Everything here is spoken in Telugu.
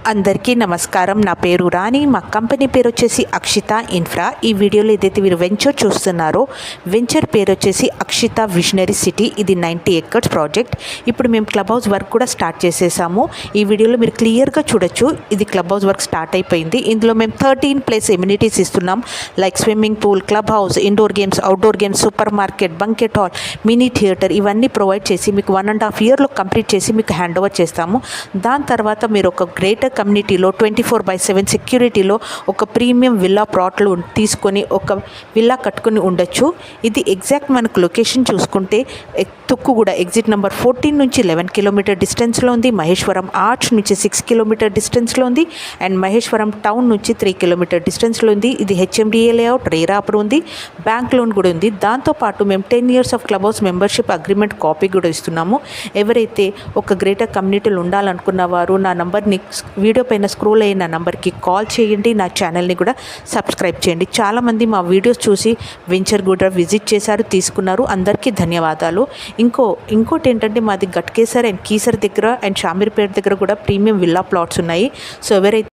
అందరికీ నమస్కారం. నా పేరు రాణి. మా కంపెనీ పేరు వచ్చేసి అక్షిత ఇన్ఫ్రా. ఈ వీడియోలో ఏదైతే మీరు వెంచర్ చూస్తున్నారో వెంచర్ పేరు వచ్చేసి అక్షిత విజనరీ సిటీ. ఇది 90 acres ప్రాజెక్ట్. ఇప్పుడు మేము క్లబ్ హౌస్ వర్క్ కూడా స్టార్ట్ చేసేసాము. ఈ వీడియోలో మీరు క్లియర్గా చూడొచ్చు. ఇది క్లబ్ హౌస్ వర్క్ స్టార్ట్ అయిపోయింది. ఇందులో మేము 13 ప్లేస్ ఎమ్యూనిటీస్ ఇస్తున్నాం. Like swimming pool, club house, indoor games, outdoor games, super market, banquet hall, mini theater ఇవన్నీ ప్రొవైడ్ చేసి మీకు 1.5 yearలో కంప్లీట్ చేసి మీకు హ్యాండ్ ఓవర్ చేస్తాము. దాని తర్వాత మీరు ఒక గ్రేటర్ కమ్యూనిటీలో 24/7 సెక్యూరిటీలో ఒక ప్రీమియం విల్లా ప్లాట్లు తీసుకొని ఒక విల్లా కట్టుకొని ఉండొచ్చు. ఇది ఎగ్జాక్ట్ మనకు లొకేషన్ చూసుకుంటే తుక్కుగూడ ఎగ్జిట్ నెంబర్ 14 నుంచి 11 కిలోమీటర్ డిస్టెన్స్లో ఉంది. మహేశ్వరం ఆర్చ్ నుంచి 6 కిలోమీటర్ డిస్టెన్స్లో ఉంది. అండ్ మహేశ్వరం టౌన్ నుంచి 3 కిలోమీటర్ డిస్టెన్స్లో ఉంది. ఇది హెచ్ఎండిఏ లేఅవుట్, రేరా అప్రూవ్ ఉంది, బ్యాంక్ లోన్ కూడా ఉంది. దాంతోపాటు మేము 10 years of club house membership agreement copy కూడా ఇస్తున్నాము. ఎవరైతే ఒక గ్రేటర్ కమ్యూనిటీలో ఉండాలనుకున్న వారు నా నంబర్ని వీడియో పైన స్క్రోల్ అయిన నంబర్కి కాల్ చేయండి. నా ఛానల్ని కూడా సబ్స్క్రైబ్ చేయండి. చాలామంది మా వీడియోస్ చూసి వెంచర్ కూడా విజిట్ చేశారు, తీసుకున్నారు. అందరికీ ధన్యవాదాలు. ఇంకోటి ఏంటంటే మాది గట్కేసర్ అండ్ కీసర్ దగ్గర అండ్ షామీర్పేట దగ్గర కూడా ప్రీమియం విల్లా ప్లాట్స్ ఉన్నాయి. సో ఎవరైతే